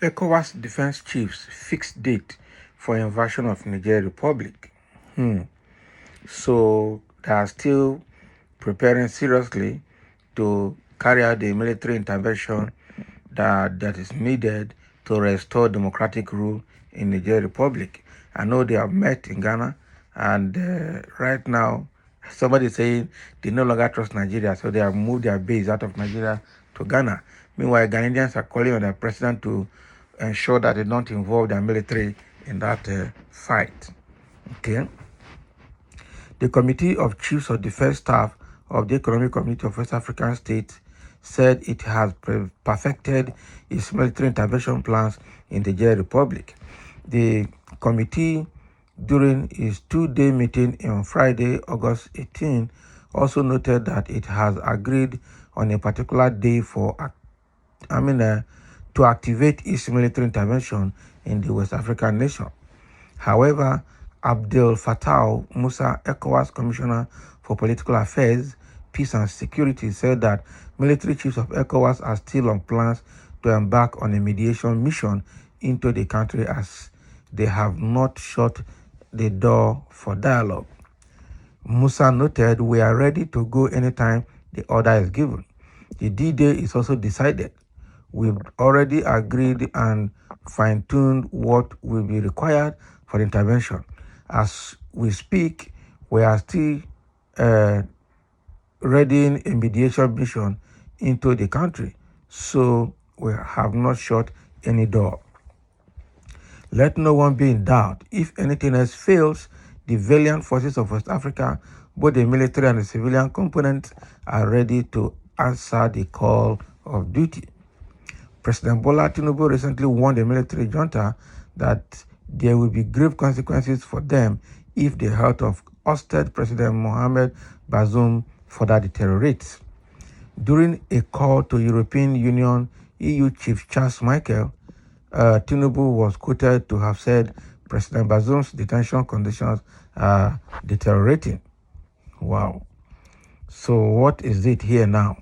Ecowas defense chiefs fixed date for invasion of Niger Republic. So they are still preparing seriously to carry out the military intervention that is needed to restore democratic rule in Niger Republic. I know they have met in Ghana, and right now somebody is saying they no longer trust Nigeria, so they have moved their base out of Nigeria to Ghana. Meanwhile, Ghanaians are calling on their president to ensure that they don't involve their military in that fight. Okay. The Committee of Chiefs of Defense Staff of the Economic Community of West African States said it has perfected its military intervention plans in the Niger Republic. The committee, during its two-day meeting on Friday, August 18, also noted that it has agreed on a particular day to activate its military intervention in the West African nation. However, Abdel Fattah Musa, ECOWAS Commissioner for Political Affairs, Peace and Security, said that military chiefs of ECOWAS are still on plans to embark on a mediation mission into the country, as they have not shut the door for dialogue. Musa noted, "We are ready to go anytime the order is given. The D-Day is also decided. We've already agreed and fine-tuned what will be required for the intervention. As we speak, we are still readying a mediation mission into the country, so we have not shut any door. Let no one be in doubt. If anything else fails, the valiant forces of West Africa, both the military and the civilian components, are ready to answer the call of duty." President Bola Tinubu recently warned the military junta that there will be grave consequences for them if the health of ousted President Mohamed Bazoum further deteriorates. During a call to European Union EU Chief Charles Michel, Tinubu was quoted to have said President Bazoum's detention conditions are deteriorating. Wow. So what is it here now?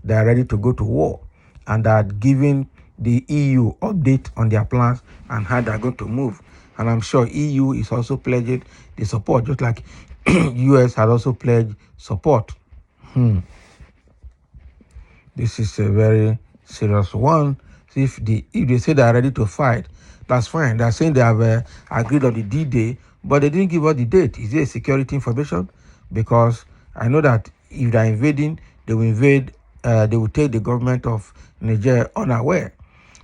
They are ready to go to war, and are giving the EU update on their plans and how they're going to move. And I'm sure EU is also pledging the support, just like US had also pledged support. This is a very serious one. If they say they are ready to fight, that's fine. They're saying they have agreed on the D-Day, but they didn't give us the date. Is it a security information? Because I know that if they're invading, they will invade. They will take the government of Niger unaware.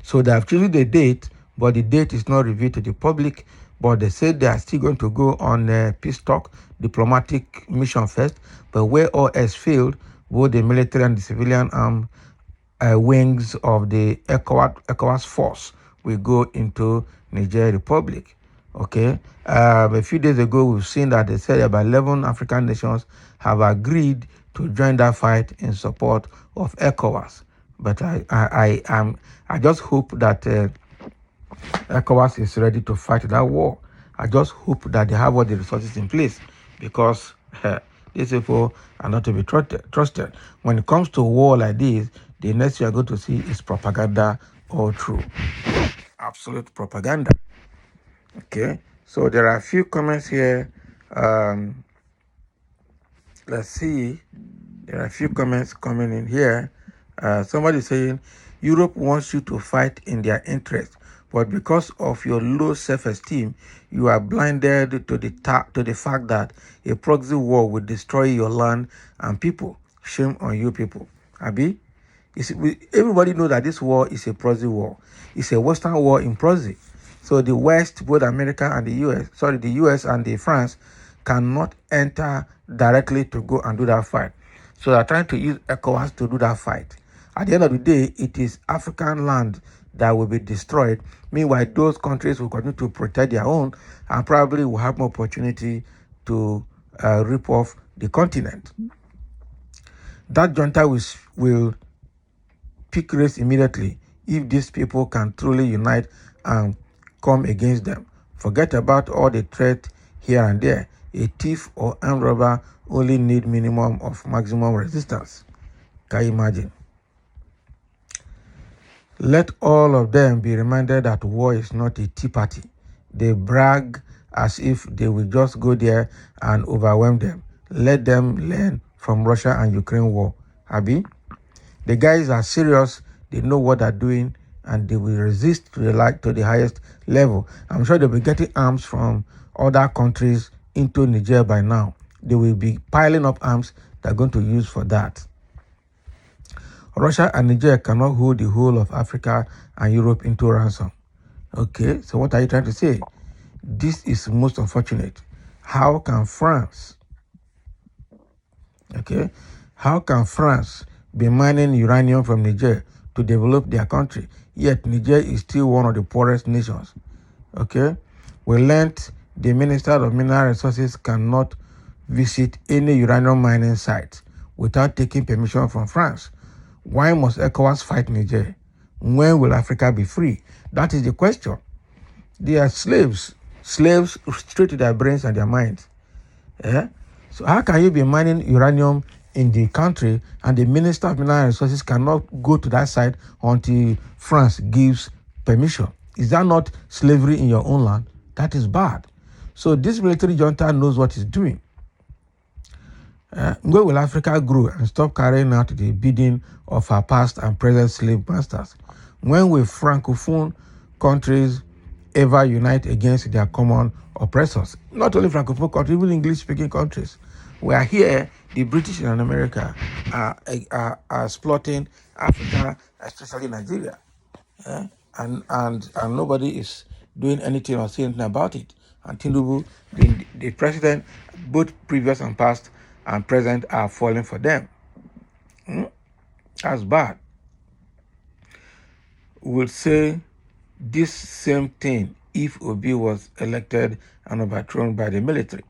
So they have chosen the date, but the date is not revealed to the public. But they said they are still going to go on a peace talk, diplomatic mission first. But where all else failed, both the military and the civilian wings of the ECOWAS force will go into Niger Republic. Okay. A few days ago, we've seen that they said about 11 African nations have agreed to join that fight in support of ECOWAS. But I just hope that ECOWAS is ready to fight that war. I just hope that they have all the resources in place, because these people are not to be trusted. When it comes to war like this, the next you are going to see is propaganda all through. Absolute propaganda. Okay, so there are a few comments here. Let's see. There are a few comments coming in here. Somebody saying, Europe wants you to fight in their interest, but because of your low self-esteem, you are blinded to the fact that a proxy war will destroy your land and people. Shame on you people. Abi? Everybody knows that this war is a proxy war. It's a Western war in proxy. So the West, both America and the US and the France, cannot enter directly to go and do that fight. So they're trying to use ECOWAS to do that fight. At the end of the day, it is African land that will be destroyed. Meanwhile, those countries will continue to protect their own and probably will have more opportunity to rip off the continent. That junta will pick race immediately if these people can truly unite and come against them. Forget about all the threat here and there. A thief or armed robber only need minimum of maximum resistance. Can you imagine? Let all of them be reminded that war is not a tea party. They brag as if they will just go there and overwhelm them. Let them learn from Russia and Ukraine war. Abi? The guys are serious, they know what they're doing, and they will resist to the highest level. I'm sure they'll be getting arms from other countries into Niger by now. They will be piling up arms they're going to use for that. Russia and Niger cannot hold the whole of Africa and Europe into ransom. Okay, so what are you trying to say? This is most unfortunate. How can France, how can France be mining uranium from Niger to develop their country, yet Niger is still one of the poorest nations? Okay, we learned the Minister of Mineral Resources cannot visit any uranium mining site without taking permission from France. Why must Ecowas fight Niger? When will Africa be free? That is the question. They are slaves straight to their brains and their minds. Yeah? So how can you be mining uranium in the country and the Minister of Mineral Resources cannot go to that site until France gives permission? Is that not slavery in your own land? That is bad. So this military junta knows what it's doing. Where will Africa grow and stop carrying out the bidding of our past and present slave masters? When will Francophone countries ever unite against their common oppressors? Not only Francophone countries, even English-speaking countries. We are here, the British and America are exploiting Africa, especially Nigeria. And nobody is doing anything or saying anything about it. And Tinubu, the president, both previous and past and present, are falling for them. That's bad. We'll say this same thing if Obi was elected and overthrown by the military.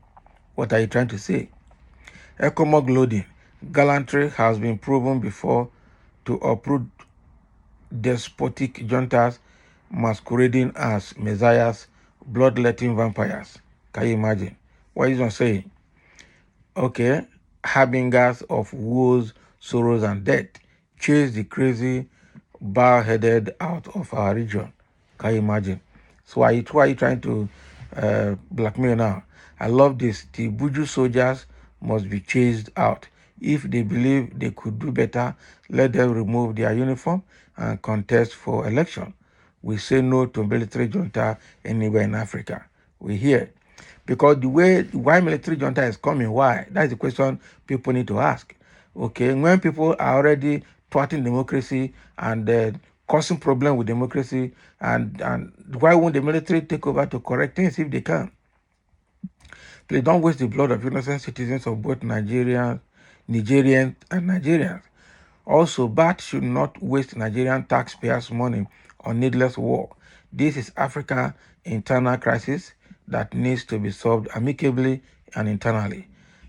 What are you trying to say? Economic loading, gallantry has been proven before to uproot despotic juntas masquerading as messiahs, bloodletting vampires. Can you imagine? What is he saying? Okay, harbingers of woes, sorrows, and death, chase the crazy, bar-headed out of our region. Can you imagine? So why are you trying to blackmail now? I love this. The Buju soldiers must be chased out. If they believe they could do better, let them remove their uniform and contest for election. We say no to military junta anywhere in Africa. We hear. Because why military junta is coming, why? That's the question people need to ask. Okay, when people are already thwarting democracy and causing problem with democracy, and why won't the military take over to correct things if they can? Please don't waste the blood of innocent citizens of both Nigerians and Nigerians. Also, BAT should not waste Nigerian taxpayers' money on needless war. This is Africa's internal crisis that needs to be solved amicably and internally.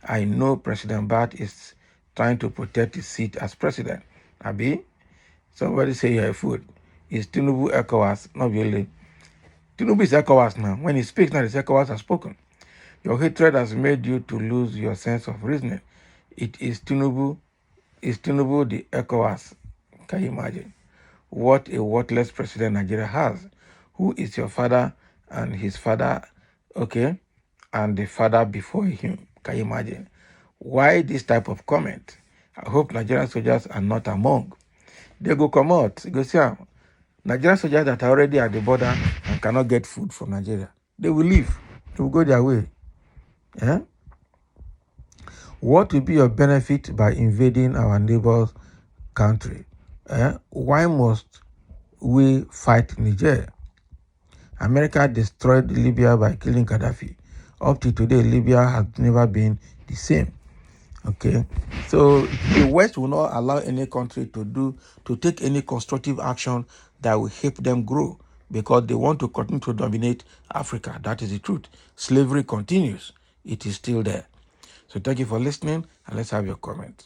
I know President BAT is trying to protect his seat as president. Abi, somebody say you're a fool. Is Tinubu Ecowas? Not really. Tinubu is Ecowas now. When he speaks now, the Ecowas has spoken. Your hatred has made you to lose your sense of reasoning. It is Tinubu the Ecowas. Can you imagine? What a worthless president Nigeria has. Who is your father and his father, okay, and the father before him? Can you imagine? Why this type of comment? I hope Nigerian soldiers are not among. They go come out. Go see Nigerian soldiers that are already at the border and cannot get food from Nigeria. They will leave. They will go their way. Yeah? What will be your benefit by invading our neighbor's country? Why must we fight Niger? America destroyed Libya by killing Gaddafi. Up to today, Libya has never been the same. Okay, so the West will not allow any country to take any constructive action that will help them grow because they want to continue to dominate Africa. That is the truth. Slavery continues. It is still there. So thank you for listening, and let's have your comment.